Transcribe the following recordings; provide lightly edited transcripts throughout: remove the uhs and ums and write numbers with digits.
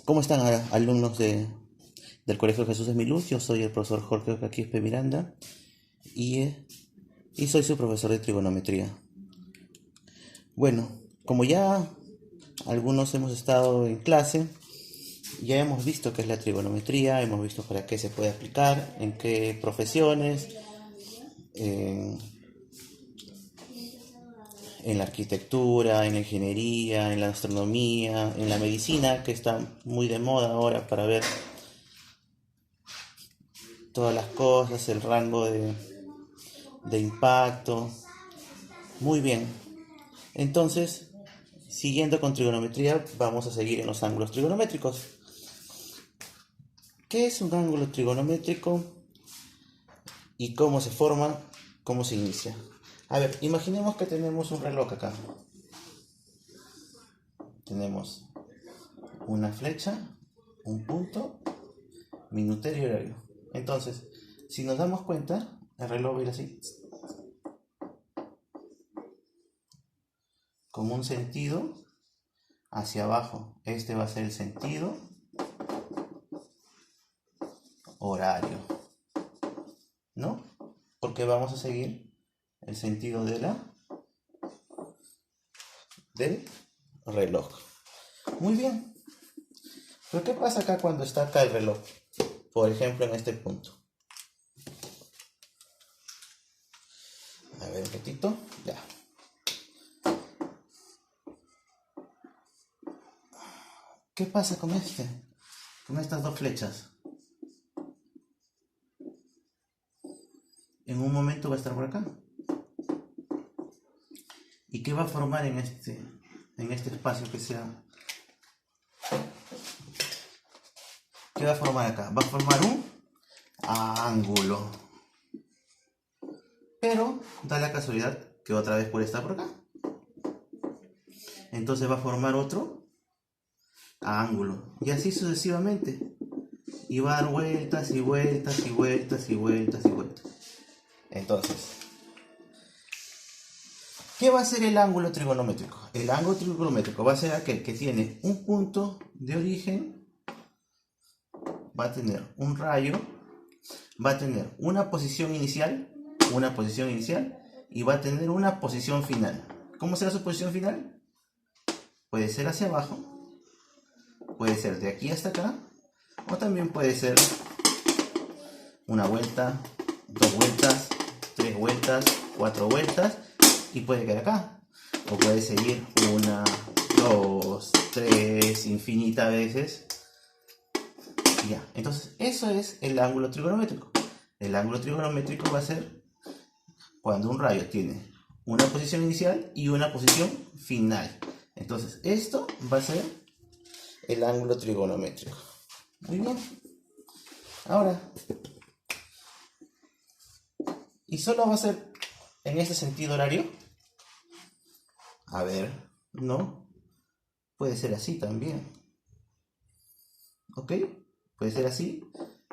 ¿Cómo están alumnos del Colegio Jesús de mi Luz? Yo soy el profesor Jorge Quispe Miranda y, eh, y soy su profesor de trigonometría. Bueno, como ya algunos hemos estado en clase, ya hemos visto qué es la trigonometría, hemos visto para qué se puede aplicar, en qué profesiones, en, en la arquitectura, en la ingeniería, en la astronomía, en la medicina, que está muy de moda ahora para ver todas las cosas, el rango de impacto. Muy bien. Entonces, siguiendo con trigonometría, vamos a seguir en los ángulos trigonométricos. ¿Qué es un ángulo trigonométrico y cómo se forma, cómo se inicia? A ver, imaginemos que tenemos un reloj acá. Tenemos una flecha, un punto, minutero y horario. Entonces, si nos damos cuenta, el reloj va a ir así, con un sentido hacia abajo. Este va a ser el sentido horario, ¿no? Porque vamos a seguir el sentido del reloj. Muy bien. Pero ¿qué pasa acá cuando está acá el reloj? Por ejemplo, en este punto. A ver un ratito. Ya. ¿Qué pasa con con estas dos flechas? En un momento va a estar por acá. ¿Y qué va a formar en este espacio que sea? ¿Qué va a formar acá? Va a formar un ángulo. Pero da la casualidad que otra vez puede estar por acá. Entonces va a formar otro ángulo. Y así sucesivamente. Y va a dar vueltas y vueltas y vueltas y vueltas y vueltas. Entonces, ¿qué va a ser el ángulo trigonométrico? El ángulo trigonométrico va a ser aquel que tiene un punto de origen, va a tener un rayo, va a tener una posición inicial y va a tener una posición final. ¿Cómo será su posición final? Puede ser hacia abajo, puede ser de aquí hasta acá, o también puede ser una vuelta, dos vueltas, tres vueltas, cuatro vueltas, y puede quedar acá. O puede seguir una, dos, tres, infinitas veces. Y ya. Entonces, eso es el ángulo trigonométrico. El ángulo trigonométrico va a ser cuando un rayo tiene una posición inicial y una posición final. Entonces, esto va a ser el ángulo trigonométrico. Muy bien. Ahora, ¿y solo va a ser en este sentido horario? A ver, no. Puede ser así también. ¿Ok? Puede ser así.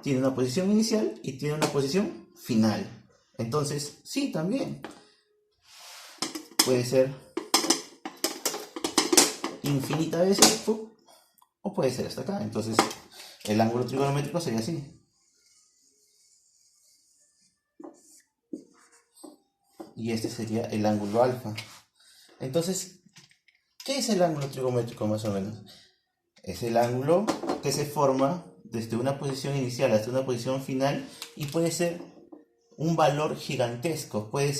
Tiene una posición inicial y tiene una posición final. Entonces, sí, también. Puede ser infinita veces o puede ser hasta acá. Entonces, el ángulo trigonométrico sería así. Y este sería el ángulo alfa. Entonces, ¿qué es el ángulo trigonométrico más o menos? Es el ángulo que se forma desde una posición inicial hasta una posición final y puede ser un valor gigantesco. Puede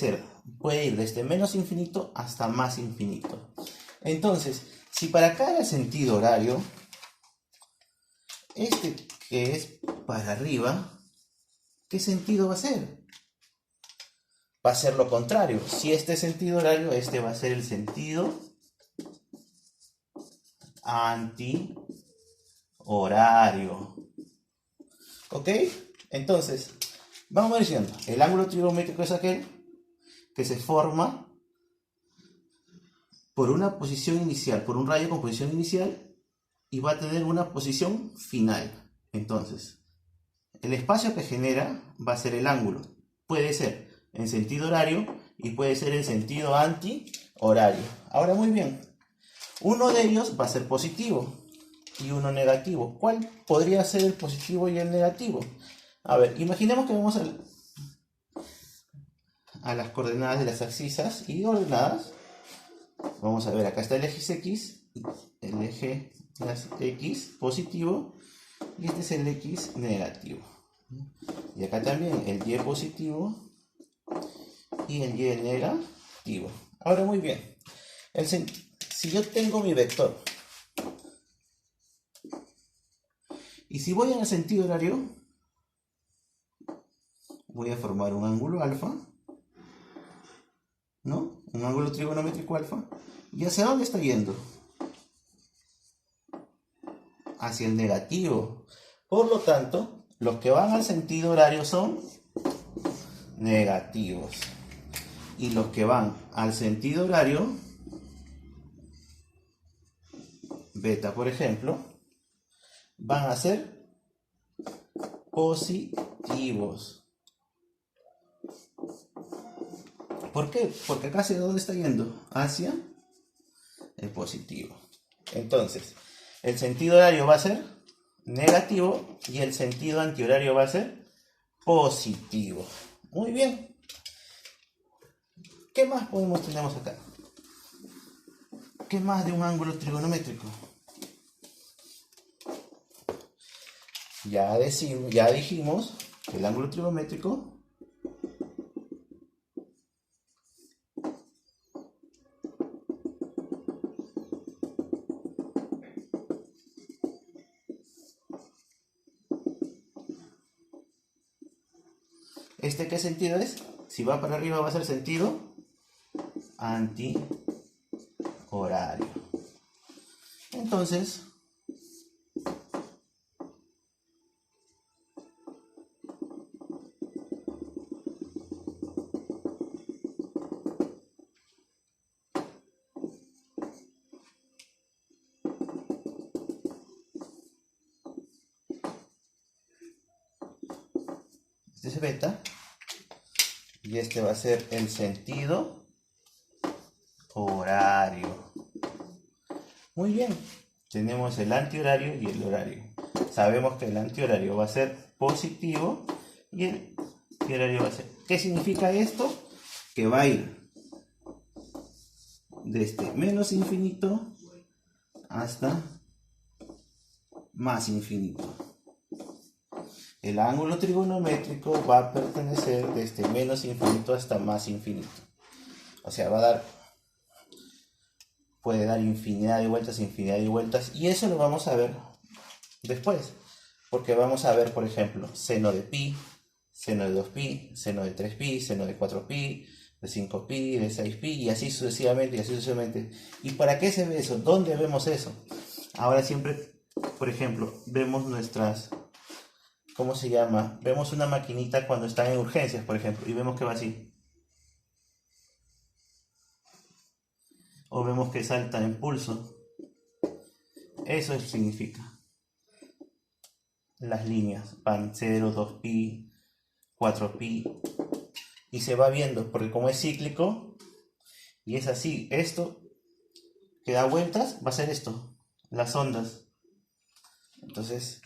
ir desde menos infinito hasta más infinito. Entonces, si para cada sentido horario, este que es para arriba, ¿qué sentido va a ser? Va a ser lo contrario. Si este es sentido horario, este va a ser el sentido antihorario. ¿Ok? Entonces, vamos diciendo, el ángulo trigonométrico es aquel que se forma por una posición inicial, por un rayo con posición inicial y va a tener una posición final. Entonces, el espacio que genera va a ser el ángulo. Puede ser en sentido horario y puede ser en sentido antihorario. Ahora muy bien, uno de ellos va a ser positivo. y uno negativo. ¿Cuál podría ser el positivo y el negativo? A ver, imaginemos que vamos a las coordenadas de las abscisas y ordenadas. Vamos a ver, acá está el eje X, el eje X positivo, y este es el X negativo. Y acá también el Y positivo y el Y negativo. Ahora muy bien, si yo tengo mi vector y si voy en el sentido horario, voy a formar un ángulo alfa, ¿no? Un ángulo trigonométrico alfa. ¿Y hacia dónde está yendo? Hacia el negativo. Por lo tanto, los que van al sentido horario son negativos. Y los que van al sentido horario, beta por ejemplo, van a ser positivos. ¿Por qué? Porque acá hacia dónde está yendo, hacia el positivo. Entonces, el sentido horario va a ser negativo y el sentido antihorario va a ser positivo. Muy bien. ¿Qué más tenemos acá? ¿Qué más de un ángulo trigonométrico? Ya dijimos que el ángulo trigonométrico ¿qué sentido es? Si va para arriba va a ser sentido antihorario. Entonces, este es beta y este va a ser el sentido horario. Muy bien, tenemos el antihorario y el horario. Sabemos que el antihorario va a ser positivo y el horario va a ser... ¿Qué significa esto? Que va a ir desde menos infinito hasta más infinito. El ángulo trigonométrico va a pertenecer desde menos infinito hasta más infinito. O sea, puede dar infinidad de vueltas, y eso lo vamos a ver después. Porque vamos a ver, por ejemplo, seno de pi, seno de 2pi, seno de 3pi, seno de 4pi, de 5pi, de 6pi, y así sucesivamente, ¿Y para qué se ve eso? ¿Dónde vemos eso? Ahora siempre, por ejemplo, vemos nuestras... ¿Cómo se llama? Vemos una maquinita cuando está en urgencias, por ejemplo, y vemos que va así. O vemos que salta en pulso. Eso significa. Las líneas van 0, 2pi, 4pi. Y se va viendo, porque como es cíclico, y es así, esto que da vueltas va a ser esto, las ondas. Entonces,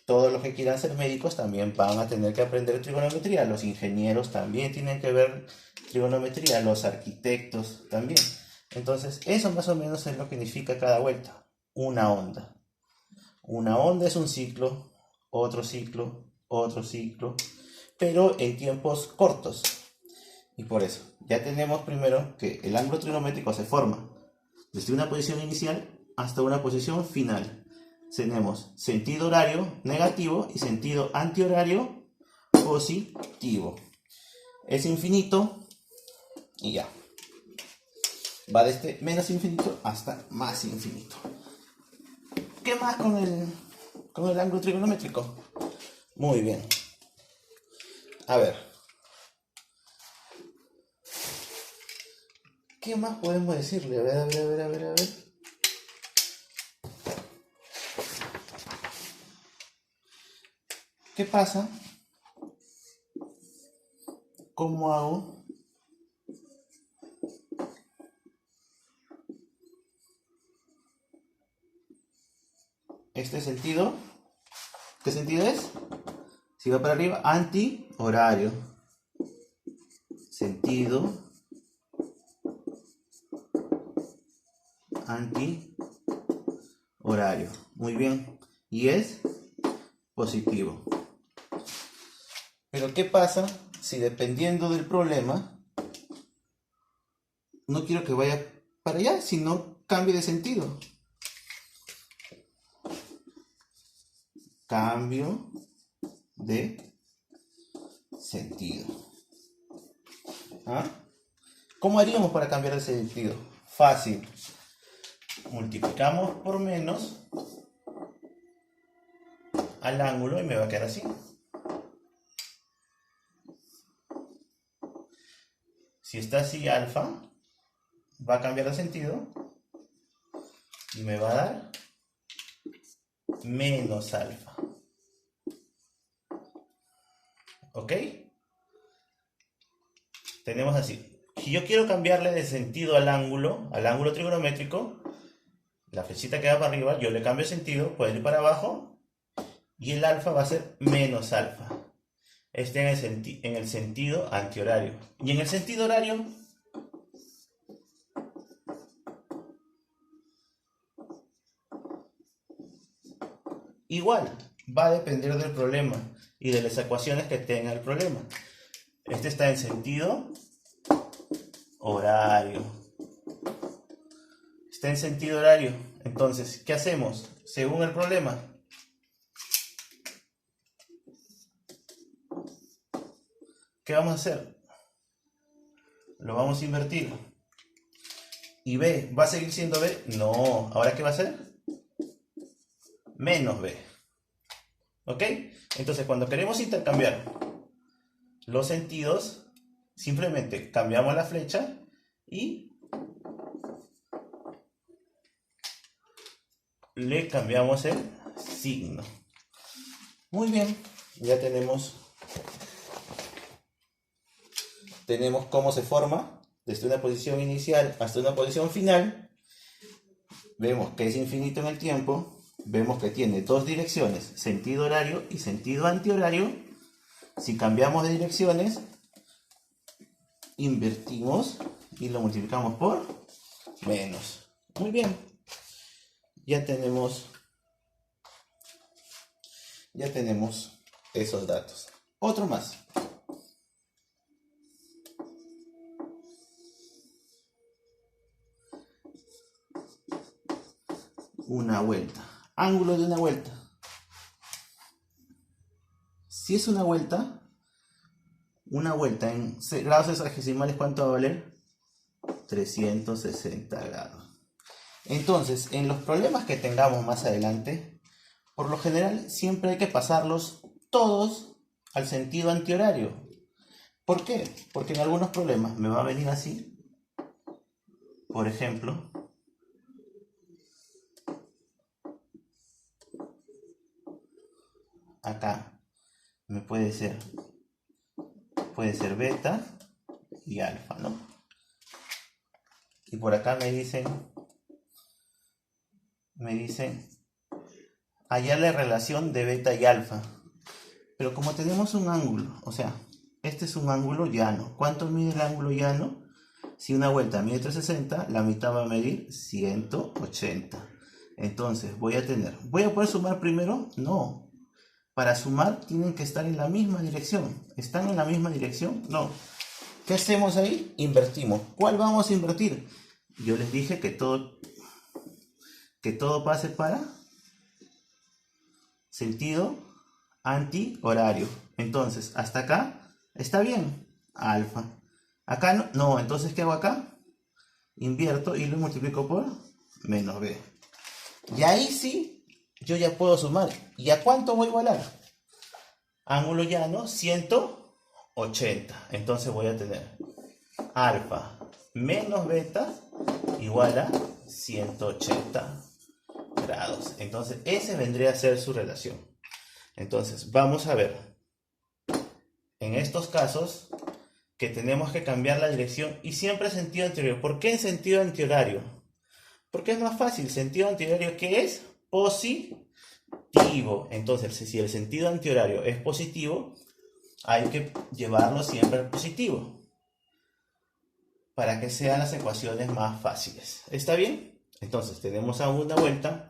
todos los que quieran ser médicos también van a tener que aprender trigonometría. Los ingenieros también tienen que ver trigonometría, los arquitectos también. Entonces, eso más o menos es lo que significa cada vuelta. Una onda. Una onda es un ciclo, otro ciclo, pero en tiempos cortos. Y por eso, ya tenemos primero que el ángulo trigonométrico se forma desde una posición inicial hasta una posición final. Tenemos sentido horario negativo y sentido antihorario positivo. Es infinito y ya. Va desde menos infinito hasta más infinito. ¿Qué más con el ángulo trigonométrico? Muy bien. A ver. ¿Qué más podemos decirle? A ver. ¿Qué pasa? ¿Cómo hago? Este sentido, ¿qué sentido es? Si va para arriba, antihorario. Sentido antihorario. Muy bien. Y es positivo. Pero ¿qué pasa si dependiendo del problema no quiero que vaya para allá, sino cambie de sentido? Cambio de sentido. ¿Ah? ¿Cómo haríamos para cambiar de sentido? Fácil. Multiplicamos por menos al ángulo y me va a quedar así. Si está así alfa, va a cambiar de sentido y me va a dar menos alfa. ¿Ok? Tenemos así. Si yo quiero cambiarle de sentido al ángulo trigonométrico, la flechita que va para arriba, yo le cambio de sentido, puede ir para abajo y el alfa va a ser menos alfa. Este en el sentido antihorario. Y en el sentido horario, igual, va a depender del problema y de las ecuaciones que tenga el problema. Este está en sentido horario. Está en sentido horario. Entonces, ¿qué hacemos? Según el problema. ¿Qué vamos a hacer? Lo vamos a invertir. ¿Y B va a seguir siendo B? No. ¿Ahora qué va a ser? Menos B. ¿Ok? Entonces, cuando queremos intercambiar los sentidos, simplemente cambiamos la flecha y le cambiamos el signo. Muy bien. Ya tenemos cómo se forma desde una posición inicial hasta una posición final. Vemos que es infinito en el tiempo. Vemos que tiene dos direcciones, sentido horario y sentido antihorario. Si cambiamos de direcciones, invertimos y lo multiplicamos por menos. Muy bien. Ya tenemos esos datos. Otro más. Una vuelta. Ángulo de una vuelta. Si es una vuelta en grados sexagesimales, ¿cuánto va a valer? 360 grados. Entonces, en los problemas que tengamos más adelante, por lo general siempre hay que pasarlos todos al sentido antihorario. ¿Por qué? Porque en algunos problemas me va a venir así. Por ejemplo, acá me puede ser beta y alfa, ¿no? Y por acá me dicen hallar la relación de beta y alfa. Pero como tenemos un ángulo, o sea, este es un ángulo llano. ¿Cuánto mide el ángulo llano? Si una vuelta mide 360, la mitad va a medir 180. Entonces ¿voy a poder sumar primero? No. Para sumar tienen que estar en la misma dirección. ¿Están en la misma dirección? No. ¿Qué hacemos ahí? Invertimos. ¿Cuál vamos a invertir? Yo les dije que todo pase para sentido antihorario. Entonces, hasta acá está bien. Alfa. Acá no. No, entonces ¿qué hago acá? Invierto y lo multiplico por menos B. Y ahí sí, yo ya puedo sumar. ¿Y a cuánto voy a igualar? Ángulo llano, 180. Entonces voy a tener alfa menos beta igual a 180 grados. Entonces, ese vendría a ser su relación. Entonces, vamos a ver en estos casos que tenemos que cambiar la dirección y siempre sentido antihorario. ¿Por qué en sentido antihorario? Porque es más fácil. Sentido antihorario, ¿qué es? positivo. Entonces, si el sentido antihorario es positivo, hay que llevarlo siempre al positivo para que sean las ecuaciones más fáciles. ¿Está bien? Entonces, tenemos a una vuelta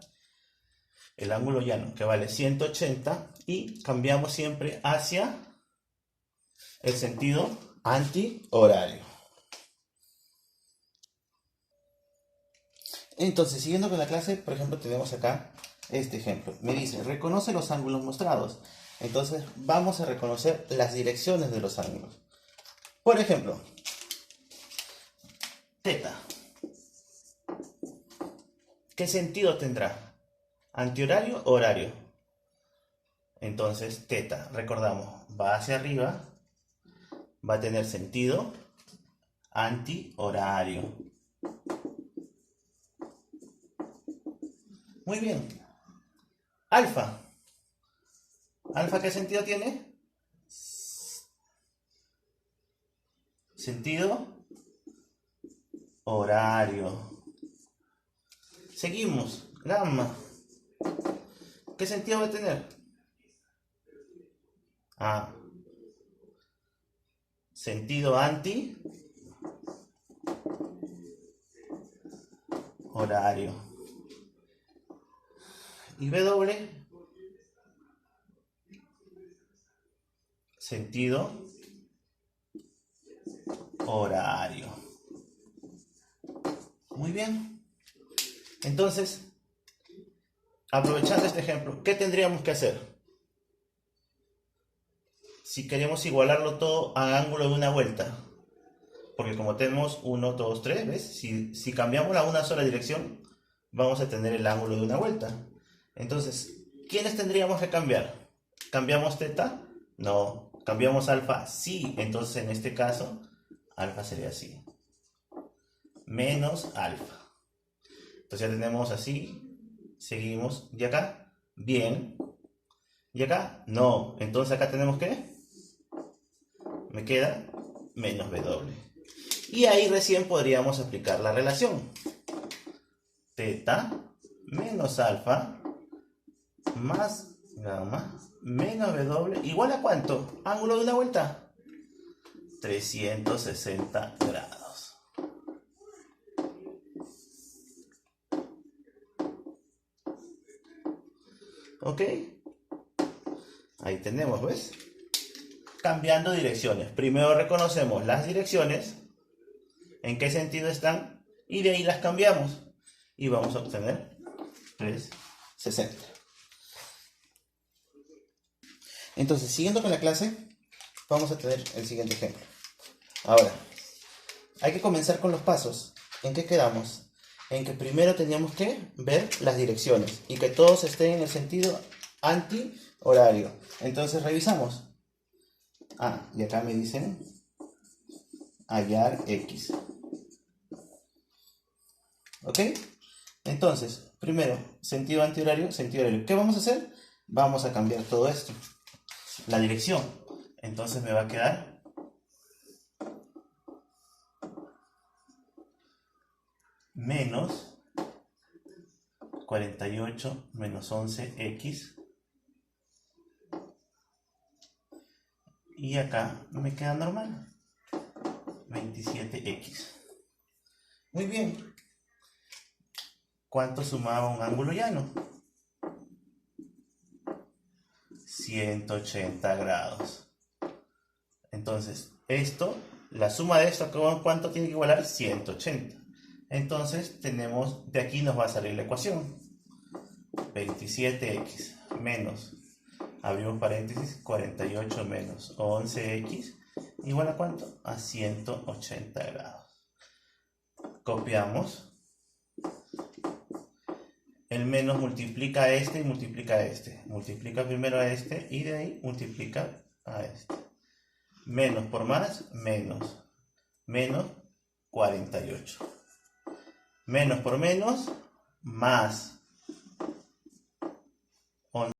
el ángulo llano que vale 180 y cambiamos siempre hacia el sentido antihorario. Entonces, siguiendo con la clase, por ejemplo, tenemos acá este ejemplo. Me dice, reconoce los ángulos mostrados. Entonces, vamos a reconocer las direcciones de los ángulos. Por ejemplo, teta. ¿Qué sentido tendrá? ¿Antihorario o horario? Entonces, teta, recordamos, va hacia arriba, va a tener sentido antihorario. Muy bien. Alfa. ¿Alfa qué sentido tiene? Sentido horario. Seguimos. Gamma. ¿Qué sentido va a tener? Sentido anti horario. Y W, sentido horario. Muy bien. Entonces, aprovechando este ejemplo, ¿qué tendríamos que hacer? Si queremos igualarlo todo a ángulo de una vuelta. Porque como tenemos 1, 2, 3, ¿ves? Si cambiamos a una sola dirección, vamos a tener el ángulo de una vuelta. Entonces, ¿quiénes tendríamos que cambiar? ¿Cambiamos teta? No. ¿Cambiamos alfa? Sí. Entonces, en este caso, alfa sería así. Menos alfa. Entonces ya tenemos así. Seguimos. ¿Y acá? Bien. ¿Y acá? No. Entonces acá tenemos ¿qué? Me queda menos W. Y ahí recién podríamos aplicar la relación. Teta menos alfa más gamma menos W igual a ¿cuánto? ¿Ángulo de una vuelta? 360 grados. ¿Ok? Ahí tenemos, ¿ves? Cambiando direcciones. Primero reconocemos las direcciones, en qué sentido están, y de ahí las cambiamos. Y vamos a obtener 360. Entonces, siguiendo con la clase, vamos a tener el siguiente ejemplo. Ahora, hay que comenzar con los pasos. ¿En qué quedamos? En que primero teníamos que ver las direcciones y que todos estén en el sentido antihorario. Entonces revisamos. Y acá me dicen hallar X. ¿Ok? Entonces, primero, sentido antihorario, sentido horario. ¿Qué vamos a hacer? Vamos a cambiar todo esto. La dirección. Entonces me va a quedar menos 48 menos 11x. Y acá me queda normal. 27x. Muy bien. ¿Cuánto sumaba un ángulo llano? 180 grados. Entonces, la suma de esto, ¿cuánto tiene que igualar? 180. Entonces, de aquí nos va a salir la ecuación. 27x menos, abrimos paréntesis, 48 menos 11x, igual a ¿cuánto? A 180 grados. Copiamos. El menos multiplica a este y multiplica a este. Multiplica primero a este y de ahí multiplica a este. Menos por más, menos. Menos 48. Menos por menos, más.